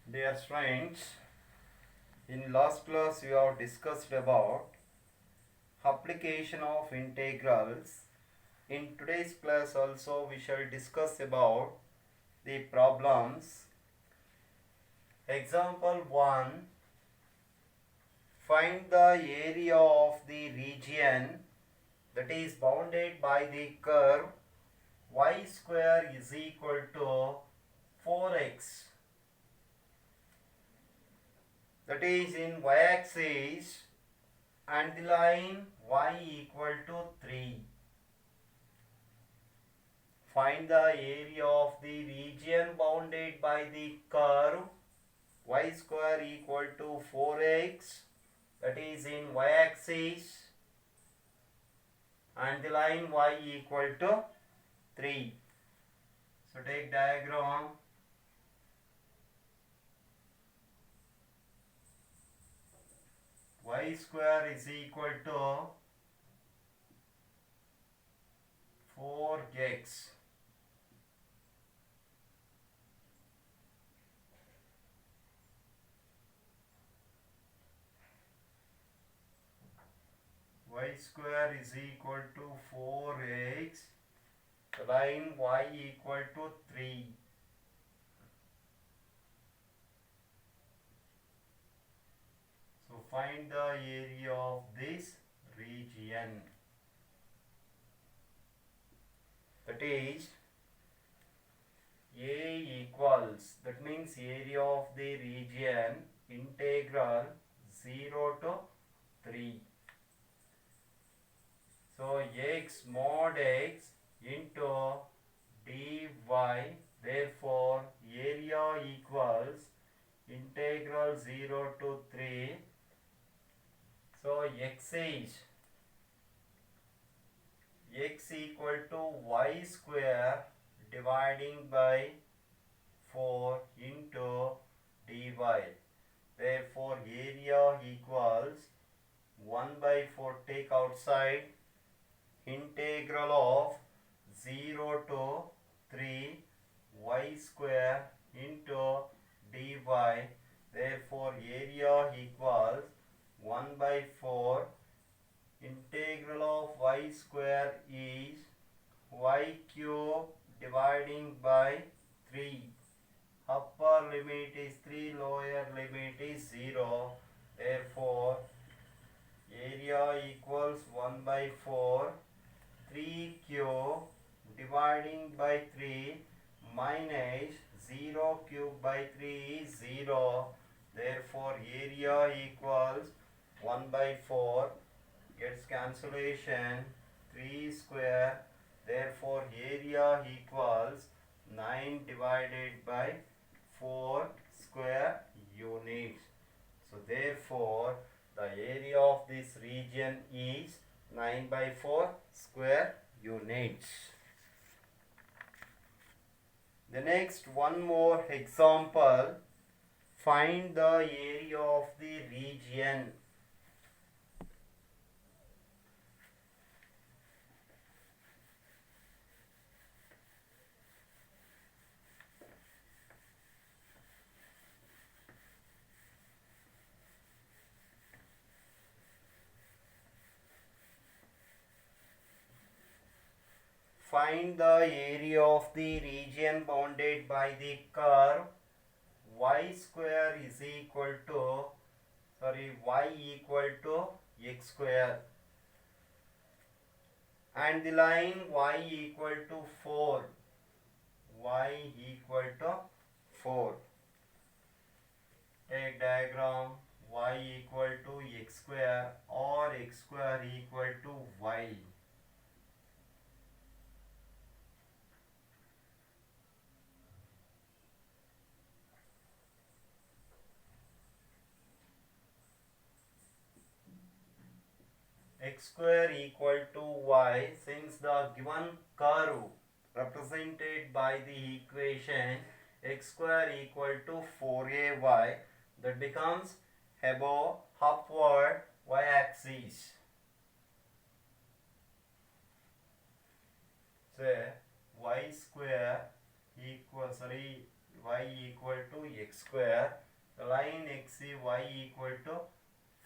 Dear friends, in last class we have discussed about application of integrals. In today's class also we shall discuss about the problems. Example 1. Find the area of the region that is bounded by the curve y square is equal to 4x. That is in y-axis and the line y equal to 3. Find the area of the region bounded by the curve y square equal to 4x, that is in y-axis, and the line y equal to 3. So take diagram. Y square is equal to 4x. Y square is equal to 4x, line y equal to 3. So find the area of this region. That is A equals, that means area of the region, integral 0 to 3. So x mod x into dy, therefore area equals integral 0 to 3. So x is x equal to y square dividing by 4 into dy. Therefore area equals 1 by 4, take outside, integral of 0 to 3 y square into dy. Therefore area equals 1 by 4. Integral of y square is y cube dividing by 3. Upper limit is 3, lower limit is 0. Therefore area equals 1 by 4. 3 cube dividing by 3 minus 0 cube by 3 is 0. Therefore area equals 1 by 4. Gets cancellation, 3 square. Therefore area equals 9 divided by 4 square units. So therefore the area of this region is 9 by 4 square units. The next one more example. Find the area of the region. Find the area of the region bounded by the curve y square is equal to, y equal to x square, and the line y equal to 4. Y equal to 4. Take diagram, y equal to x square or x square equal to y. X square equal to y, since the given curve represented by the equation x square equal to 4ay, that becomes above upward y axis. So y square equals y equal to x square. The line x is y equal to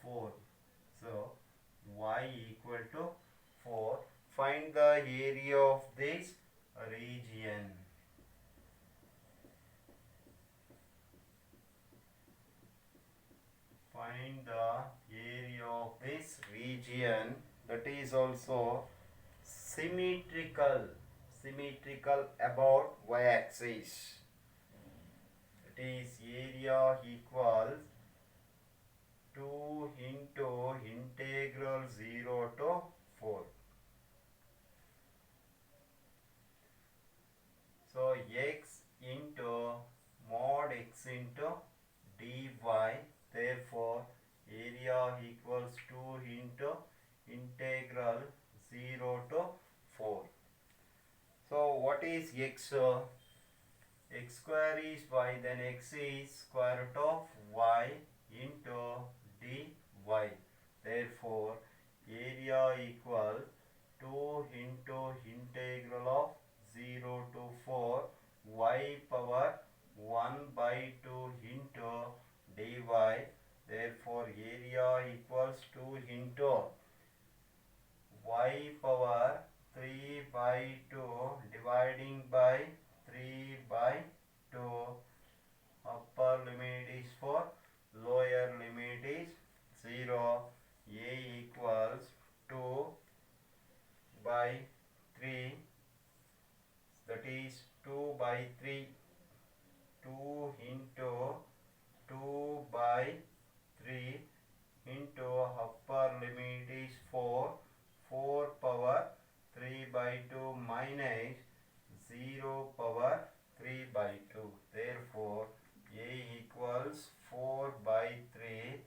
4. So y equal to 4. Find the area of this region. Find the area of this region, that is also symmetrical about y-axis. It is area equals 2 into integral 0 to 4. So x into mod x into dy, therefore area equals 2 into integral 0 to 4. So what is x? X square is y, then x is square root of y into dy. Therefore area equal 2 into integral of 0 to 4 y power 1 by 2 into dy. Therefore area equals 2 into y power 3 by 2 dividing by 3 by 2. Upper limit is 4, lower limit is 0. A equals 2 by 3, that is 2 by 3. 2 into 2 by 3 into upper limit is 4. 4 power 3 by 2 minus 0 power 3 by 2. Therefore A equals 4 by 3,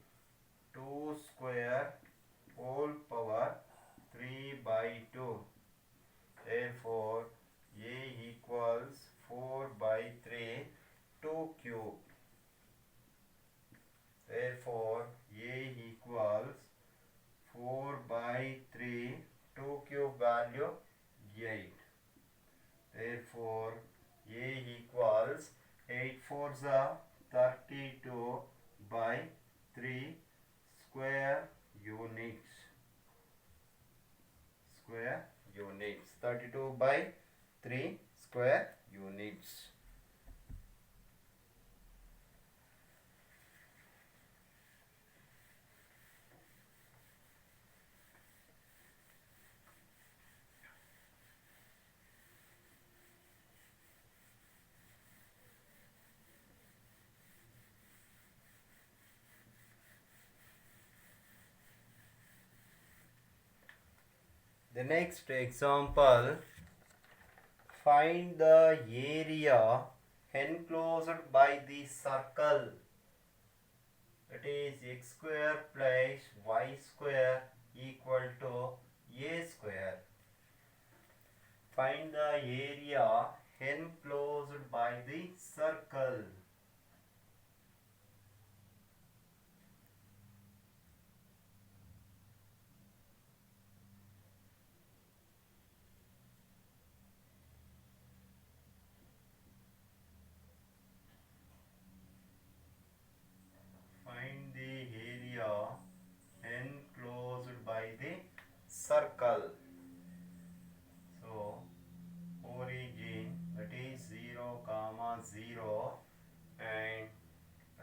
2 square whole power 3 by 2. Therefore A equals 4 by 3, 2 cube. Therefore A equals 4 by 3, 2 cube value 8. Therefore A equals 8 4s are 32 by 3 square units. 32 by 3 square units. The next example, find the area enclosed by the circle. It is x square plus y square equal to a square. Find the area enclosed by the circle. Find the area enclosed by the circle. So origin, that is 0, 0, and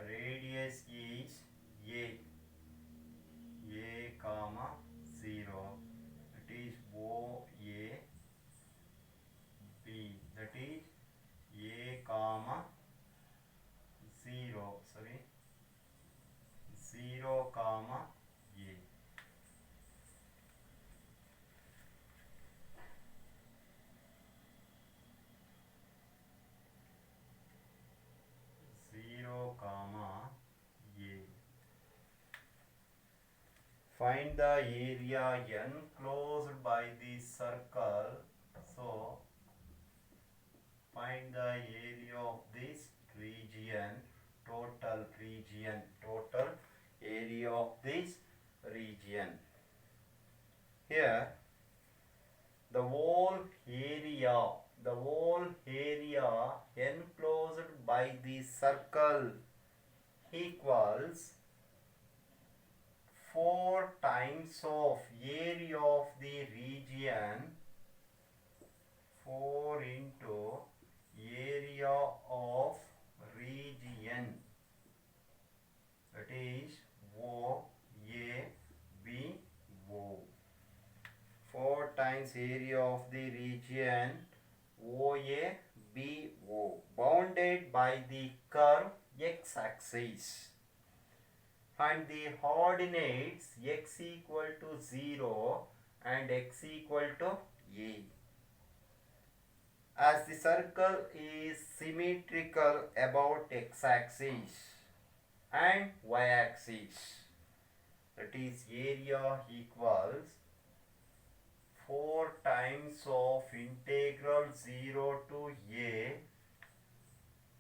radius is a, 0. That is OA, B. That is a, 0. 0, a. 0, a. Find the area enclosed by the circle. So find the area of this region, total area of this region. Here the whole area enclosed by the circle equals 4 times of area of the region, 4 into area of region, that is O A B O. 4 times area of the region O A B O, bounded by the curve x axis, and the coordinates x equal to 0 and x equal to a. As the circle is symmetrical about x axis and y axis, that is area equals 4 times of integral 0 to a,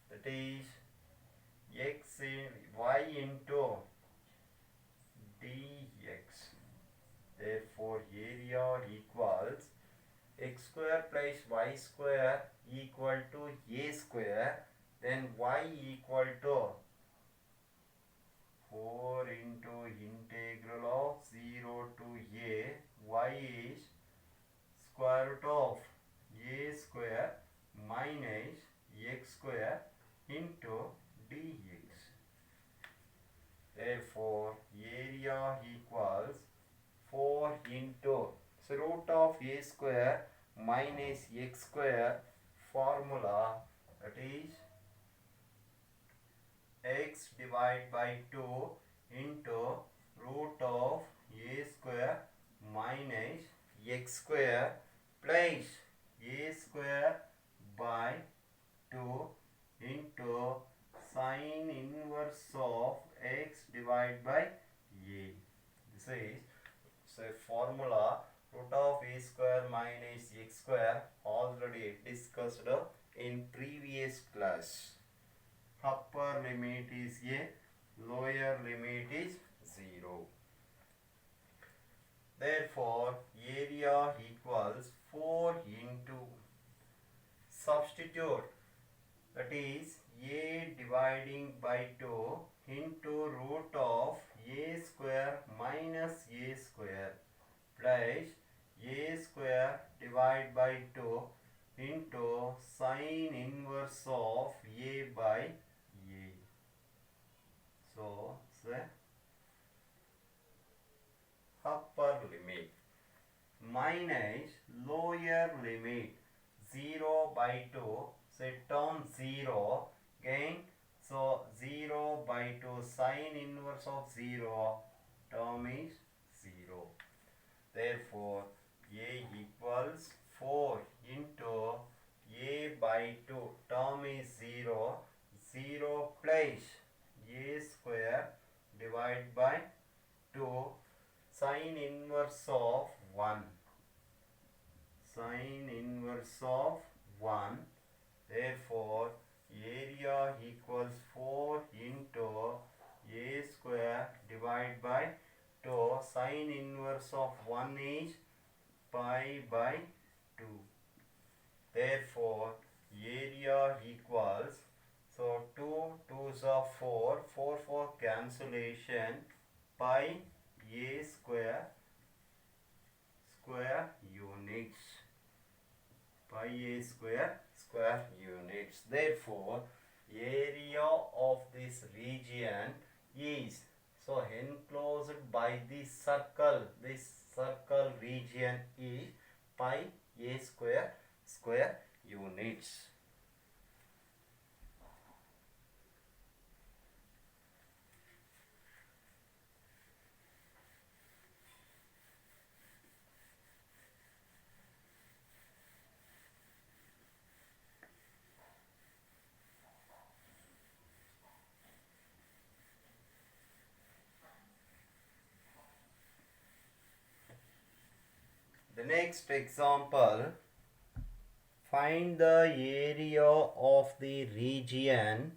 that is x y into dx. Therefore area equals x square plus y square equal to a square, then y equal to 4 into integral of 0 to a, y is square root of a square minus x square into dx. Therefore area equals 4 into root of a square minus x square, formula, that is x divided by 2 into root of a square minus x square plus a square by 2 into sine inverse of x divided by a. This is a formula, root of a square minus x square, already discussed in previous class. Upper limit is a, lower limit is 0. Therefore area equals 4 into, substitute, that is a dividing by 2 into root of a square minus a square plus a square divided by 2 into sine inverse of a by a. So the upper limit minus lower limit 0 by 2, set term 0, again so 0 by 2 sine inverse of 0, term is 0. Therefore a equals 4 into a by 2, term is 0, 0 plus a square divided by 2 sine inverse of 1, sine inverse of 1. Therefore area equals 4 into a square divided by 2 sine inverse of 1 is pi by 2. Therefore area equals, so 2 2s are 4, 4 for cancellation, pi a square units, pi a square units. Therefore area of this region is, so enclosed by this circle region is pi a square units. The next example, find the area of the region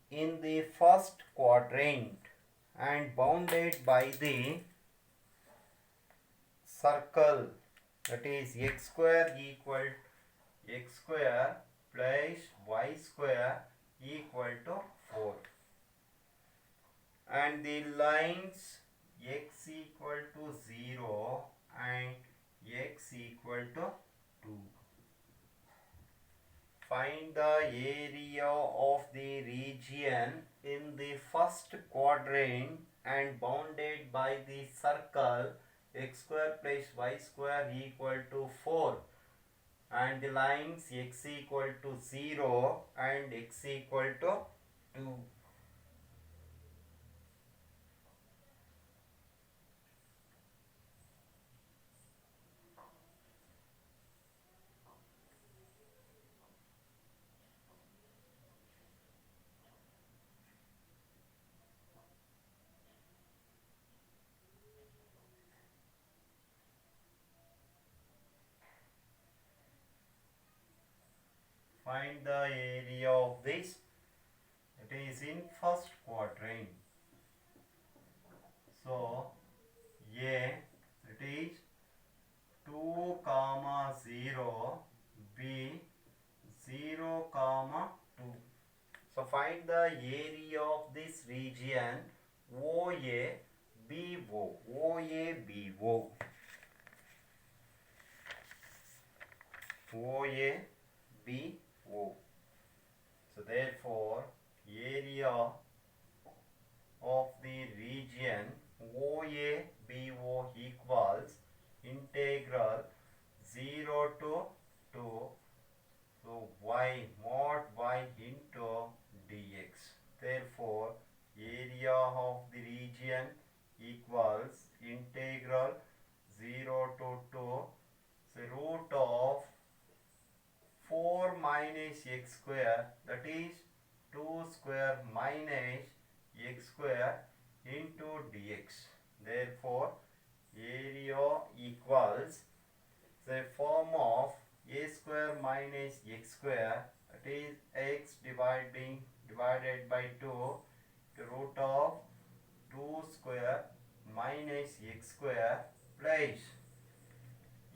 in the first quadrant and bounded by the circle, that is x square equal x square plus y square equal to 4. And the lines x equal to 0 and x equal to 2. Find the area of the region in the first quadrant and bounded by the circle x square plus y square equal to 4 and the lines x equal to 0 and x equal to 2. Find the area of this. It is in first quadrant. So A, it is 2 comma 0, B 0 comma 2. So find the area of this region OA BO. OA BO. OA BO. So therefore area of the region OA BO equals integral 0 to 2. So y mod y into dx. Therefore area of the region equals integral 0 to 2. So root of 4 minus x square, that is 2 square minus x square into dx. Therefore area equals the form of a square minus x square, that is x divided by 2 to root of 2 square minus x square plus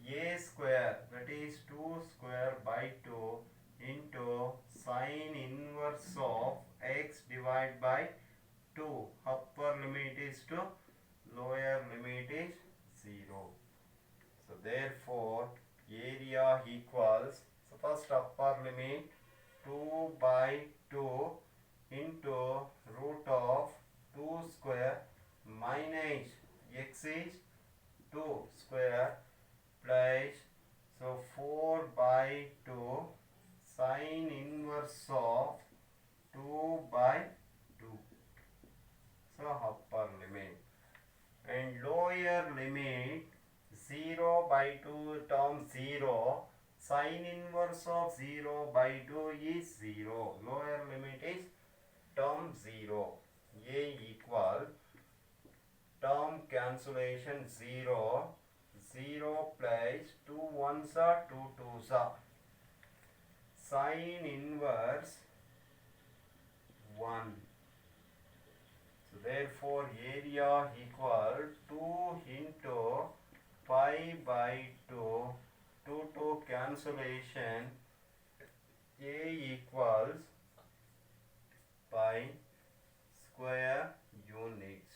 a square, that is 2 square by 2 into sine inverse of x divided by 2. Upper limit is 2, lower limit is 0. So therefore area equals, so first upper limit 2 by 2 into root of 2 square minus x is 2 square plus, so 4 by 2 sine inverse of 2 by 2. So upper limit. And lower limit 0 by 2 term 0, sine inverse of 0 by 2 is 0. Lower limit is term 0. A equal term cancellation 0. 0 plus 2 ones are 2 twos are. Sine inverse 1. So therefore area equal 2 into pi by 2. 2 to cancellation. A equals pi square units.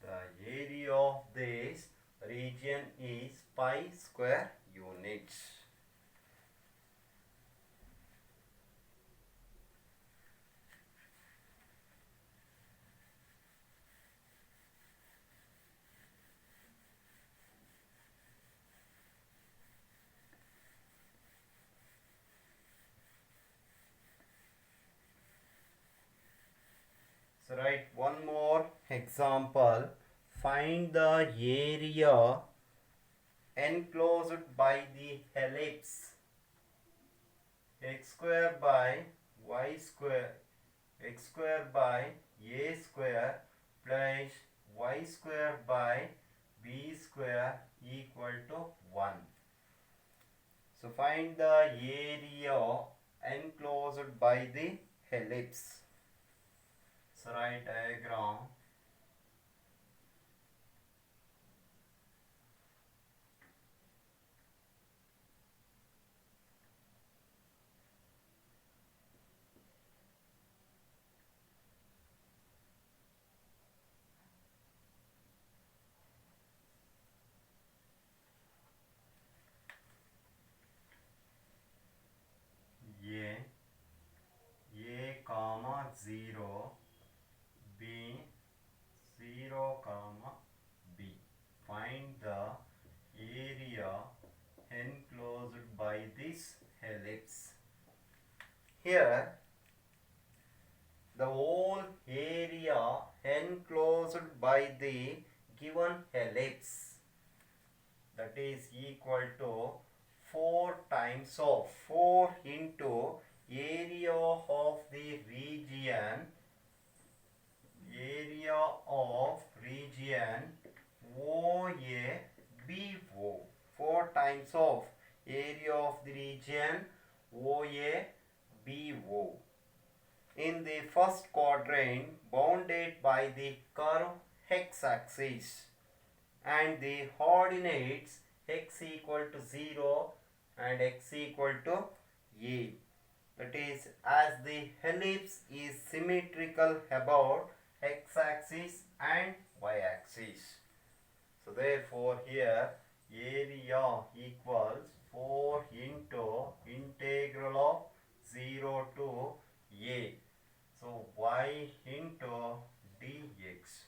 The area of this region is pi square units. So write one more example. Find the area enclosed by the ellipse x square by y square, x square by a square plus y square by b square equal to 1. So find the area enclosed by the ellipse. So write diagram. ellipse. Here the whole area enclosed by the given ellipse, that is equal to 4 times of 4 into area of the region OABO. 4 times of area of the region OABO. In the first quadrant, bounded by the curve x-axis and the coordinates x equal to 0 and x equal to a. That is, as the ellipse is symmetrical about x-axis and y-axis. So therefore here area equals 4 into integral of 0 to a. So y into dx.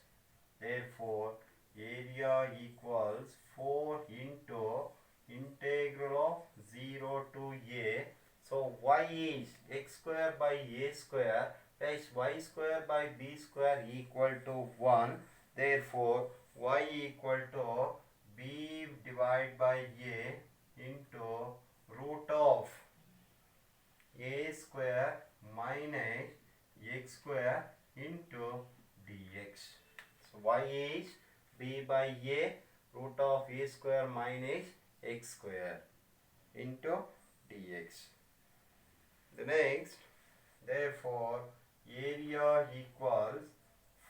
Therefore area equals 4 into integral of 0 to a. So y is x square by a square plus y square by b square equal to 1. Therefore y equal to b divided by a into root of a square minus x square into dx. So y is b by a root of a square minus x square into dx. The next, therefore area equals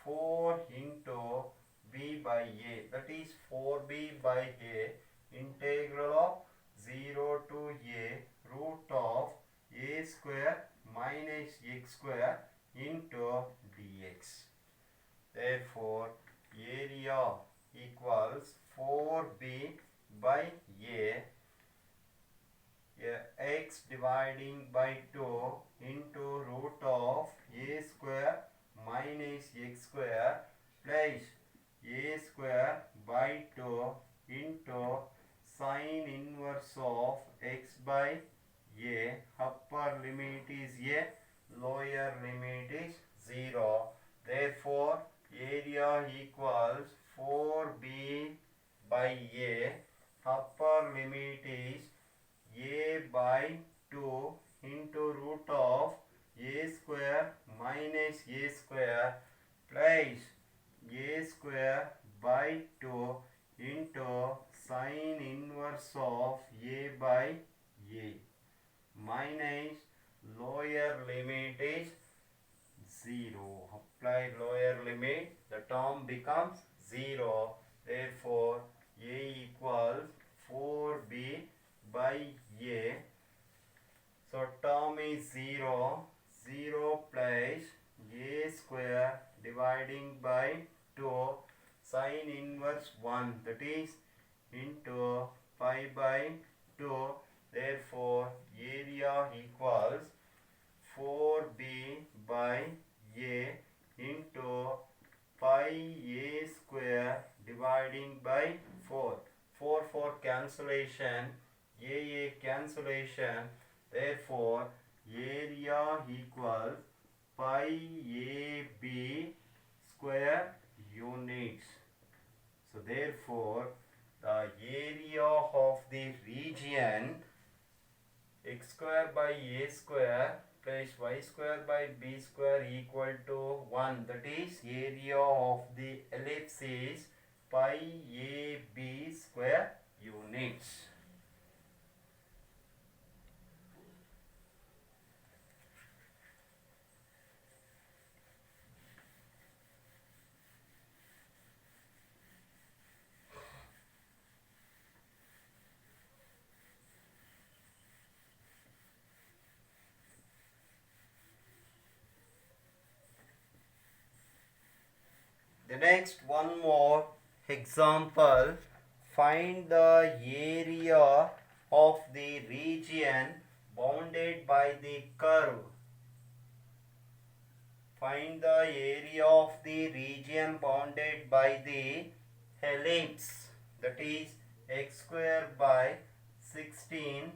4 into b by a, that is 4b by a integral of 0 to a root of a square minus x square into dx. Therefore area equals 4b by a, x dividing by 2 into root of a square minus x square plus a square by 2 into sine inverse of x by a. Upper limit is a, lower limit is 0. Therefore area equals 4b by a. Upper limit is a by 2 into root of a square minus a square plus a square by 2 into sine inverse of a by a minus lower limit is 0. Apply lower limit, the term becomes 0. Therefore a equals 4b by a. So term is 0. 0 plus a square dividing by 2 sine inverse 1, that is into pi by 2. Therefore area equals 4b by a into pi a square dividing by 4. 4 cancellation, a cancellation. Therefore area equals pi ab square units. So therefore the area of the region x square by a square plus y square by b square equal to 1, that is area of the ellipse is pi ab square units. The next one more example. Find the area of the region bounded by the curve. Find the area of the region bounded by the ellipse, that is x square by 16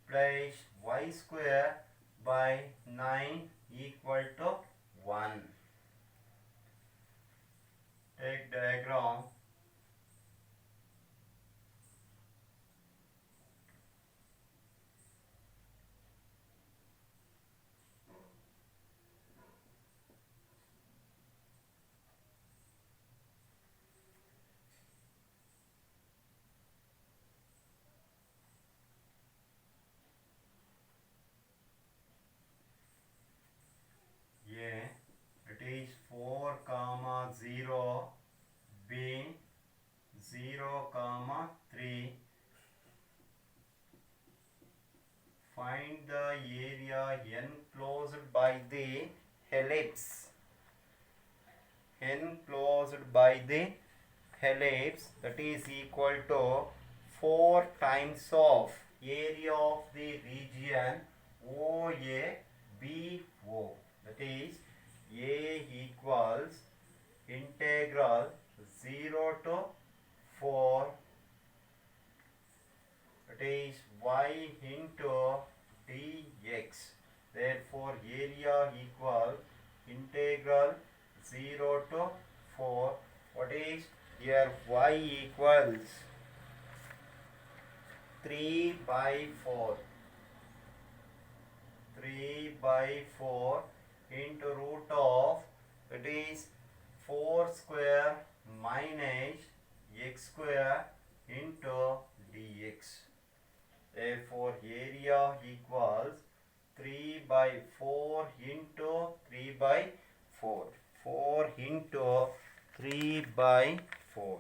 plus y square by 9 equal to 1. Take diagram. A, it is 4 comma 0, B 0 comma 3. Find the area enclosed by the ellipse. Enclosed by the ellipse, that is equal to 4 times of area of the region OABO. That is A equals integral 0 to 4, that is y into dx. Therefore area equal integral 0 to 4. What is here? Y equals 3 by 4. 3 by 4 into root of, it is 4 square minus x square into dx. Therefore area equals 3 by 4 into 3 by 4. 4 into 3 by 4.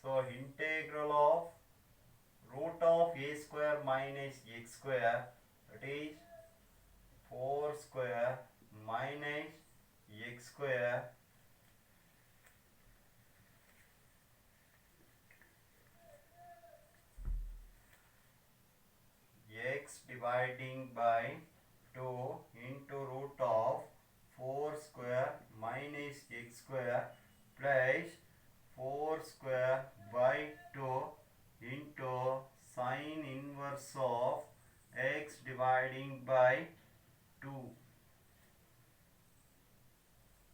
So integral of root of a square minus x square, that is 4 square minus x square x dividing by 2 into root of 4 square minus x square plus 4 square by 2 into sine inverse of x dividing by 2.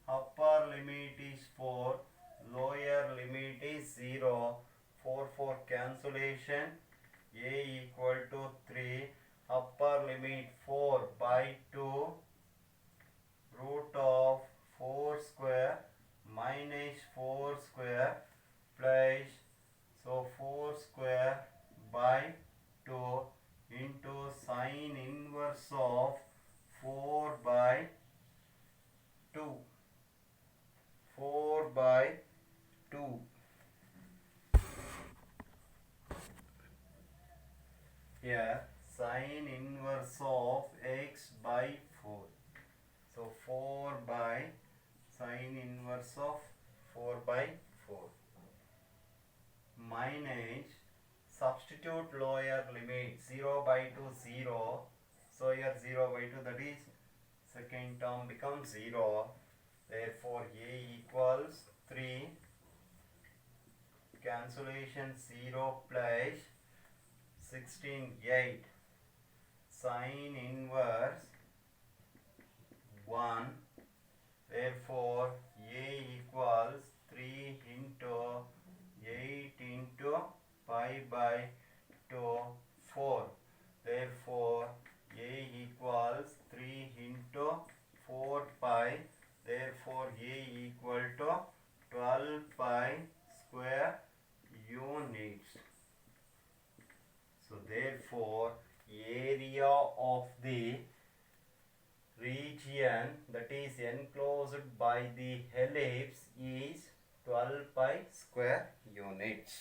Upper limit is 4, lower limit is 0. 4 for cancellation, a equal to 3. Upper limit 4 by 2 root of 4 square minus 4 square plus, so 4 square by 2 into sine inverse of 4 by 2. 4 by 2. Here sine inverse of x by 4. So 4 by sine inverse of 4 by 4 minus, substitute lower limit 0 by 2 0. So here 0 by 2, that is second term becomes 0. Therefore a equals 3. Cancellation 0 plus 16 8. Sine inverse 1. Therefore a equals 3 into 8 into pi by 2 4. Therefore a equals 3 into 4 pi. Therefore a equal to 12 pi square units. So therefore area of the region that is enclosed by the ellipse is 12 pi square units.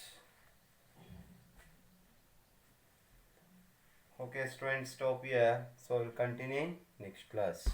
Okay students, stop here. So we'll continue in next class.